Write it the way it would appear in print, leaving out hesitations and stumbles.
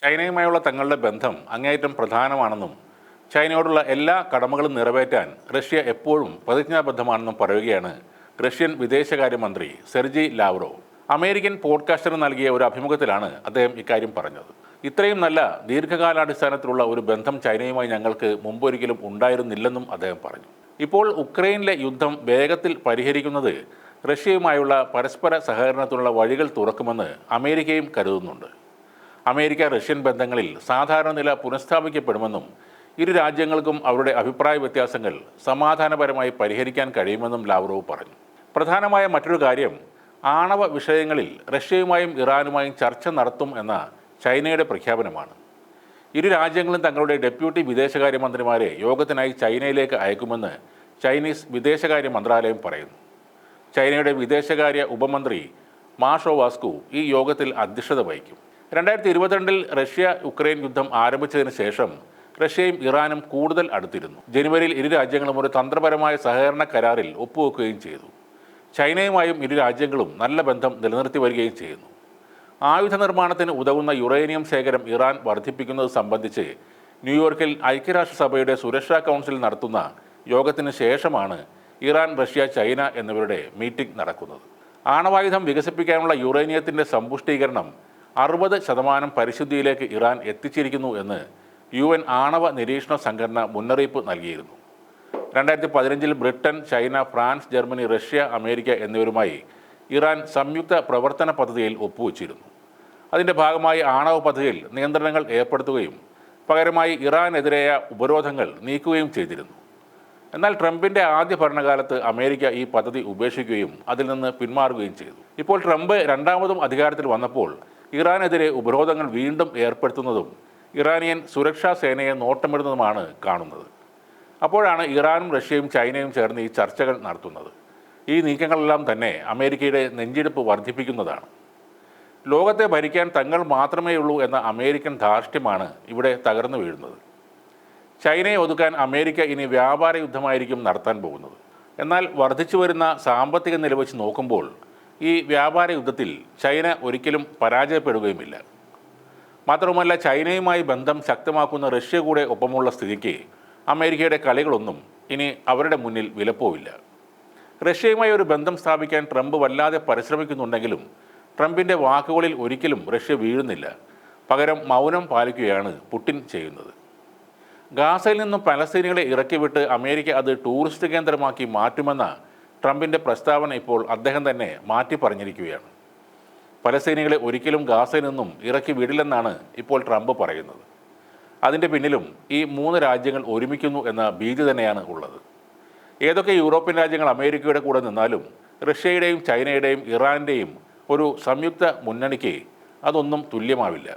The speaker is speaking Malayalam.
ചൈനയുമായുള്ള തങ്ങളുടെ ബന്ധം അങ്ങേയറ്റം പ്രധാനമാണെന്നും ചൈനയോടുള്ള എല്ലാ കടമകളും നിറവേറ്റാൻ റഷ്യ എപ്പോഴും പ്രതിജ്ഞാബദ്ധമാണെന്നും പറയുകയാണ് റഷ്യൻ വിദേശകാര്യമന്ത്രി സെർജി ലാവ്റോവ്. അമേരിക്കൻ പോഡ്കാസ്റ്ററിന് നൽകിയ ഒരു അഭിമുഖത്തിലാണ് അദ്ദേഹം ഇക്കാര്യം പറഞ്ഞത്. ഇത്രയും നല്ല ദീർഘകാലാടിസ്ഥാനത്തിലുള്ള ഒരു ബന്ധം ചൈനയുമായി ഞങ്ങൾക്ക് മുമ്പൊരിക്കലും ഉണ്ടായിരുന്നില്ലെന്നും അദ്ദേഹം പറഞ്ഞു. ഇപ്പോൾ ഉക്രൈനിലെ യുദ്ധം വേഗത്തിൽ പരിഹരിക്കുന്നത് റഷ്യയുമായുള്ള പരസ്പര സഹകരണത്തിനുള്ള വഴികൾ തുറക്കുമെന്ന് അമേരിക്കയും കരുതുന്നുണ്ട്. അമേരിക്ക റഷ്യൻ ബന്ധങ്ങളിൽ സാധാരണ നില പുനഃസ്ഥാപിക്കപ്പെടുമെന്നും ഇരു രാജ്യങ്ങൾക്കും അവരുടെ അഭിപ്രായ വ്യത്യാസങ്ങൾ സമാധാനപരമായി പരിഹരിക്കാൻ കഴിയുമെന്നും ലാവ്റോവ് പറഞ്ഞു. പ്രധാനമായ മറ്റൊരു കാര്യം ആണവ വിഷയങ്ങളിൽ റഷ്യയുമായും ഇറാനുമായും ചർച്ച നടത്തും എന്ന ചൈനയുടെ പ്രഖ്യാപനമാണ്. ഇരു രാജ്യങ്ങളും തങ്ങളുടെ ഡെപ്യൂട്ടി വിദേശകാര്യമന്ത്രിമാരെ യോഗത്തിനായി ചൈനയിലേക്ക് അയക്കുമെന്ന് ചൈനീസ് വിദേശകാര്യ മന്ത്രാലയം പറയുന്നു. ചൈനയുടെ വിദേശകാര്യ ഉപമന്ത്രി മാ ഷോവാസ്കു ഈ യോഗത്തിൽ അധ്യക്ഷത വഹിക്കും. 2022 റഷ്യ ഉക്രൈൻ യുദ്ധം ആരംഭിച്ചതിന് ശേഷം റഷ്യയും ഇറാനും കൂടുതൽ അടുത്തിരുന്നു. ജനുവരിയിൽ ഇരു രാജ്യങ്ങളും ഒരു തന്ത്രപരമായ സഹകരണ കരാറിൽ ഒപ്പുവെക്കുകയും ചെയ്തു. ചൈനയുമായും ഇരു രാജ്യങ്ങളും നല്ല ബന്ധം നിലനിർത്തി വരികയും ചെയ്യുന്നു. ആയുധ നിർമ്മാണത്തിന് ഉതകുന്ന യുറേനിയം ശേഖരം ഇറാൻ വർദ്ധിപ്പിക്കുന്നത് സംബന്ധിച്ച് ന്യൂയോർക്കിൽ ഐക്യരാഷ്ട്രസഭയുടെ സുരക്ഷാ കൗൺസിൽ നടത്തുന്ന യോഗത്തിന് ശേഷമാണ് ഇറാൻ, റഷ്യ, ചൈന എന്നിവരുടെ മീറ്റിംഗ് നടക്കുന്നത്. ആണവായുധം വികസിപ്പിക്കാനുള്ള യുറേനിയത്തിൻ്റെ സമ്പുഷ്ടീകരണം 60% പരിശുദ്ധിയിലേക്ക് ഇറാൻ എത്തിച്ചിരിക്കുന്നു എന്ന് UN ആണവ നിരീക്ഷണ സംഘടന മുന്നറിയിപ്പ് നൽകിയിരുന്നു. 2015 Britain, China, France, Germany, Russia, America എന്നിവരുമായി ഇറാൻ സംയുക്ത പ്രവർത്തന പദ്ധതിയിൽ ഒപ്പുവച്ചിരുന്നു. അതിൻ്റെ ഭാഗമായി ആണവ പദ്ധതിയിൽ നിയന്ത്രണങ്ങൾ ഏർപ്പെടുത്തുകയും പകരമായി ഇറാനെതിരായ ഉപരോധങ്ങൾ നീക്കുകയും ചെയ്തിരുന്നു. എന്നാൽ ട്രംപിൻ്റെ ആദ്യ ഭരണകാലത്ത് അമേരിക്ക ഈ പദ്ധതി ഉപേക്ഷിക്കുകയും അതിൽ നിന്ന് പിന്മാറുകയും ചെയ്തു. ഇപ്പോൾ ട്രംപ് രണ്ടാമതും അധികാരത്തിൽ വന്നപ്പോൾ ഇറാനെതിരെ ഉപരോധങ്ങൾ വീണ്ടും ഏർപ്പെടുത്തുന്നതും ഇറാനിയൻ സുരക്ഷാ സേനയെ നോട്ടമിടുന്നതുമാണ് കാണുന്നത്. അപ്പോഴാണ് ഇറാനും റഷ്യയും ചൈനയും ചേർന്ന് ഈ ചർച്ചകൾ നടത്തുന്നത്. ഈ നീക്കങ്ങളെല്ലാം തന്നെ അമേരിക്കയുടെ നെഞ്ചിടിപ്പ് വർദ്ധിപ്പിക്കുന്നതാണ്. ലോകത്തെ ഭരിക്കാൻ തങ്ങൾ മാത്രമേ ഉള്ളൂ എന്ന അമേരിക്കൻ ധാർഷ്ട്യമാണ് ഇവിടെ തകർന്നു വീഴുന്നത്. ചൈനയെ ഒതുക്കാൻ അമേരിക്ക ഇനി വ്യാപാര യുദ്ധമായിരിക്കും നടത്താൻ പോകുന്നത്. എന്നാൽ വർദ്ധിച്ചു വരുന്ന സാമ്പത്തിക നില വെച്ച് നോക്കുമ്പോൾ ഈ വ്യാപാര യുദ്ധത്തിൽ ചൈന ഒരിക്കലും പരാജയപ്പെടുകയുമില്ല. മാത്രവുമല്ല, ചൈനയുമായി ബന്ധം ശക്തമാക്കുന്ന റഷ്യ കൂടെ ഒപ്പമുള്ള സ്ഥിതിക്ക് അമേരിക്കയുടെ കളികളൊന്നും ഇനി അവരുടെ മുന്നിൽ വിലപ്പോവില്ല. റഷ്യയുമായി ഒരു ബന്ധം സ്ഥാപിക്കാൻ ട്രംപ് വല്ലാതെ പരിശ്രമിക്കുന്നുണ്ടെങ്കിലും ട്രംപിൻ്റെ വാക്കുകളിൽ ഒരിക്കലും റഷ്യ വീഴുന്നില്ല. പകരം മൗനം പാലിക്കുകയാണ് പുടിൻ ചെയ്യുന്നത്. ഗാസയിൽ നിന്നും പലസ്തീനികളെ ഇറക്കിവിട്ട് അമേരിക്ക അത് ടൂറിസ്റ്റ് കേന്ദ്രമാക്കി മാറ്റുമെന്ന ട്രംപിൻ്റെ പ്രസ്താവന ഇപ്പോൾ അദ്ദേഹം തന്നെ മാറ്റി പറഞ്ഞിരിക്കുകയാണ്. പലസ്തീനികളെ ഒരിക്കലും ഗാസയിൽ നിന്നും ഇറക്കി വിടില്ലെന്നാണ് ഇപ്പോൾ ട്രംപ് പറയുന്നത്. അതിൻ്റെ പിന്നിലും ഈ 3 രാജ്യങ്ങൾ ഒരുമിക്കുന്നു എന്ന ഭീതി തന്നെയാണ് ഉള്ളത്. ഏതൊക്കെ യൂറോപ്യൻ രാജ്യങ്ങൾ അമേരിക്കയുടെ കൂടെ നിന്നാലും റഷ്യയുടെയും ചൈനയുടെയും ഇറാൻ്റെയും ഒരു സംയുക്ത മുന്നണിക്ക് അതൊന്നും തുല്യമാവില്ല.